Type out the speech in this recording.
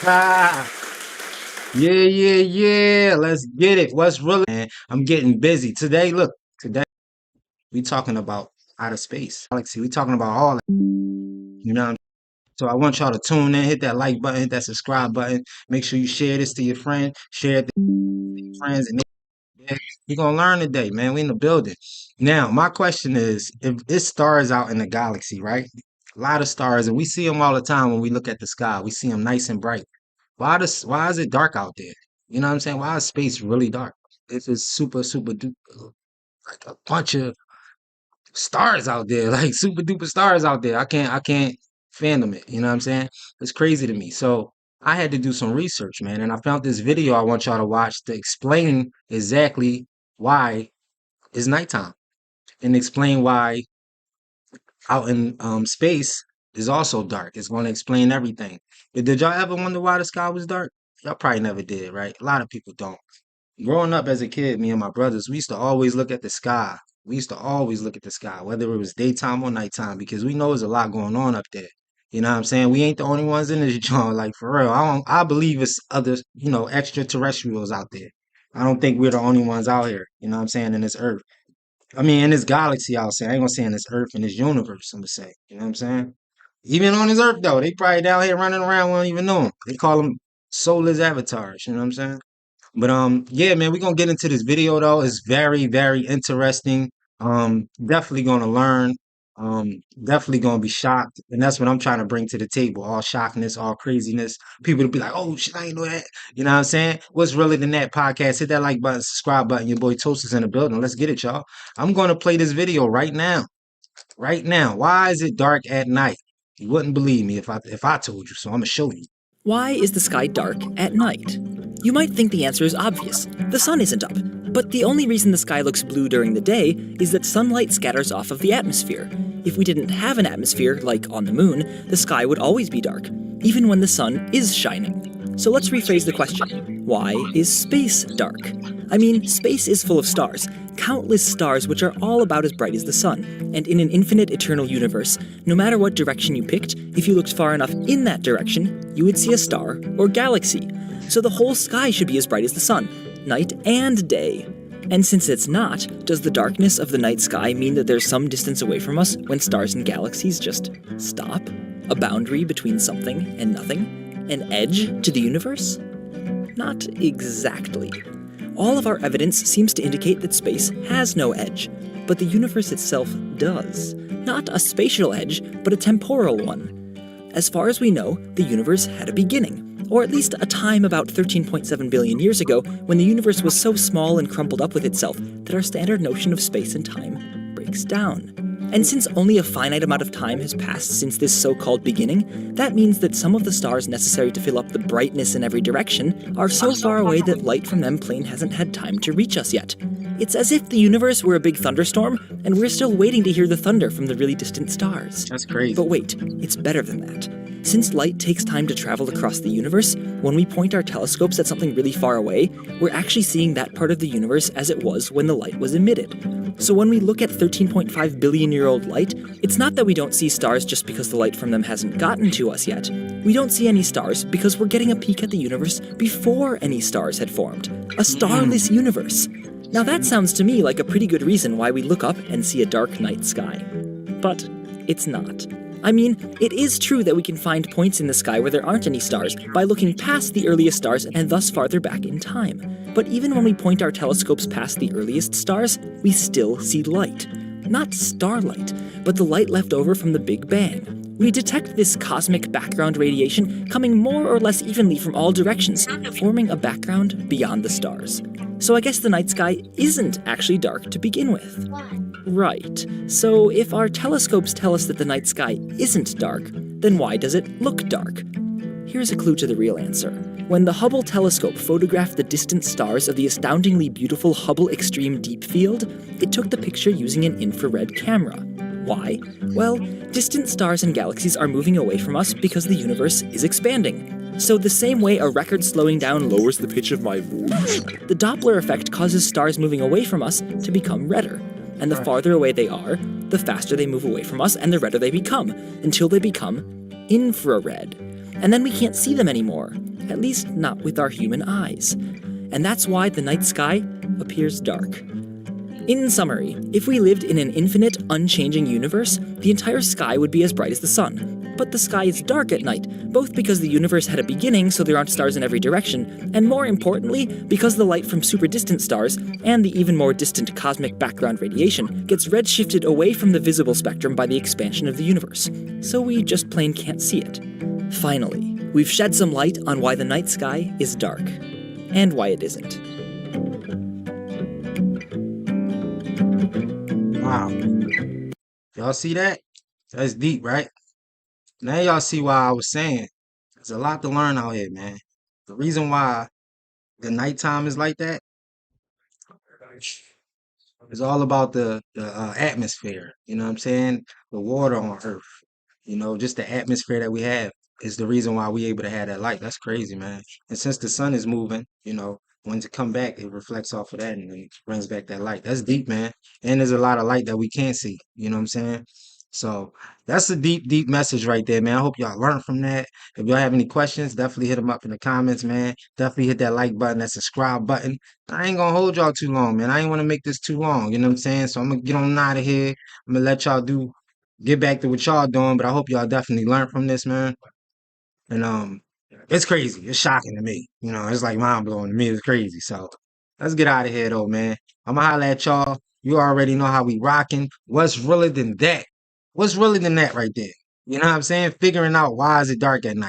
Ah, yeah. Let's get it. What's really, man? I'm getting busy today. Look, today we talking about outer space, galaxy. We talking about all that. You know. So I want y'all to tune in, hit that like button, hit that subscribe button. Make sure you share this to your friend, share it to your friends, and you're gonna learn today, man. We in the building. Now, my question is, if it's stars out in the galaxy, right? A lot of stars, and we see them all the time when we look at the sky. We see them nice and bright. Why is it dark out there? You know what I'm saying? Why is space really dark? If it's super duper like a bunch of stars out there, like super duper stars out there. I can't fathom it. You know what I'm saying? It's crazy to me. So I had to do some research, man, and I found this video I want y'all to watch to explain exactly why it's nighttime and explain why out in space is also dark. It's going to explain everything. But did y'all ever wonder why the sky was dark? Y'all probably never did, right? A lot of people don't. Growing up as a kid, me and my brothers, we used to always look at the sky. We used to always look at the sky, whether it was daytime or nighttime, because we know there's a lot going on up there. You know what I'm saying? We ain't the only ones in this joint, like for real. I believe it's other, extraterrestrials out there. I don't think we're the only ones out here, you know what I'm saying, in this earth. I mean, in this galaxy, I'll say. I ain't gonna say in this earth, in this universe, I'm gonna say. You know what I'm saying? Even on this earth, though, they probably down here running around, we don't even know them. They call them soulless avatars, you know what I'm saying? But yeah, man, we're gonna get into this video though. It's very interesting. Definitely gonna learn. Definitely gonna be shocked. And that's what I'm trying to bring to the table. All shockness, all craziness. People to be like, oh shit, I ain't know that. You know what I'm saying? What's really than that podcast? Hit that like button, subscribe button. Your boy Toast is in the building. Let's get it, y'all. I'm gonna play this video right now. Right now. Why is it dark at night? You wouldn't believe me if I told you, so I'm gonna show you. Why is the sky dark at night? You might think the answer is obvious. The sun isn't up. But the only reason the sky looks blue during the day is that sunlight scatters off of the atmosphere. If we didn't have an atmosphere, like on the moon, the sky would always be dark, even when the sun is shining. So let's rephrase the question. Why is space dark? I mean, space is full of stars, countless stars which are all about as bright as the sun. And in an infinite eternal universe, no matter what direction you picked, if you looked far enough in that direction, you would see a star or galaxy. So the whole sky should be as bright as the sun, night and day. And since it's not, does the darkness of the night sky mean that there's some distance away from us when stars and galaxies just stop? A boundary between something and nothing? An edge to the universe? Not exactly. All of our evidence seems to indicate that space has no edge, but the universe itself does. Not a spatial edge, but a temporal one. As far as we know, the universe had a beginning, or at least a time about 13.7 billion years ago when the universe was so small and crumpled up with itself that our standard notion of space and time breaks down. And since only a finite amount of time has passed since this so-called beginning, that means that some of the stars necessary to fill up the brightness in every direction are so far away that light from them plain hasn't had time to reach us yet. It's as if the universe were a big thunderstorm, and we're still waiting to hear the thunder from the really distant stars. That's crazy. But wait, it's better than that. Since light takes time to travel across the universe, when we point our telescopes at something really far away, we're actually seeing that part of the universe as it was when the light was emitted. So when we look at 13.5 billion-year-old light, it's not that we don't see stars just because the light from them hasn't gotten to us yet. We don't see any stars because we're getting a peek at the universe before any stars had formed. A starless universe. Now that sounds to me like a pretty good reason why we look up and see a dark night sky. But it's not. I mean, it is true that we can find points in the sky where there aren't any stars by looking past the earliest stars and thus farther back in time. But even when we point our telescopes past the earliest stars, we still see light. Not starlight, but the light left over from the Big Bang. We detect this cosmic background radiation coming more or less evenly from all directions, forming a background beyond the stars. So I guess the night sky isn't actually dark to begin with. Right. So if our telescopes tell us that the night sky isn't dark, then why does it look dark? Here's a clue to the real answer. When the Hubble telescope photographed the distant stars of the astoundingly beautiful Hubble Extreme Deep Field, it took the picture using an infrared camera. Why? Well, distant stars and galaxies are moving away from us because the universe is expanding. So the same way a record slowing down lowers the pitch of my voice, the Doppler effect causes stars moving away from us to become redder. And the farther away they are, the faster they move away from us and the redder they become, until they become infrared. And then we can't see them anymore. at least not with our human eyes. And that's why the night sky appears dark. In summary, if we lived in an infinite, unchanging universe, the entire sky would be as bright as the sun. But the sky is dark at night, both because the universe had a beginning so there aren't stars in every direction, and more importantly, because the light from super distant stars, and the even more distant cosmic background radiation, gets redshifted away from the visible spectrum by the expansion of the universe. So we just plain can't see it. Finally, we've shed some light on why the night sky is dark, and why it isn't. Wow. Y'all see that? That's deep, right? Now y'all see why I was saying there's a lot to learn out here, man. The reason why the nighttime is like that is all about the atmosphere. You know what I'm saying? The water on Earth. You know, just the atmosphere that we have is the reason why we able to have that light. That's crazy, man. And since the sun is moving, you know, when it come back, it reflects off of that and it brings back that light. That's deep, man. And there's a lot of light that we can't see. You know what I'm saying? So that's a deep, deep message right there, man. I hope y'all learn from that. If y'all have any questions, definitely hit them up in the comments, man. Definitely hit that like button, that subscribe button. I ain't gonna hold y'all too long, man. I ain't want to make this too long. You know what I'm saying? So I'm gonna get on out of here. I'm gonna let y'all get back to what y'all doing, but I hope y'all definitely learn from this, man. And it's crazy. It's shocking to me. You know, it's like mind blowing to me. It's crazy. So let's get out of here though, man. I'ma holla at y'all. You already know how we rocking. What's realer than that? What's realer than that right there? You know what I'm saying? Figuring out why is it dark at night.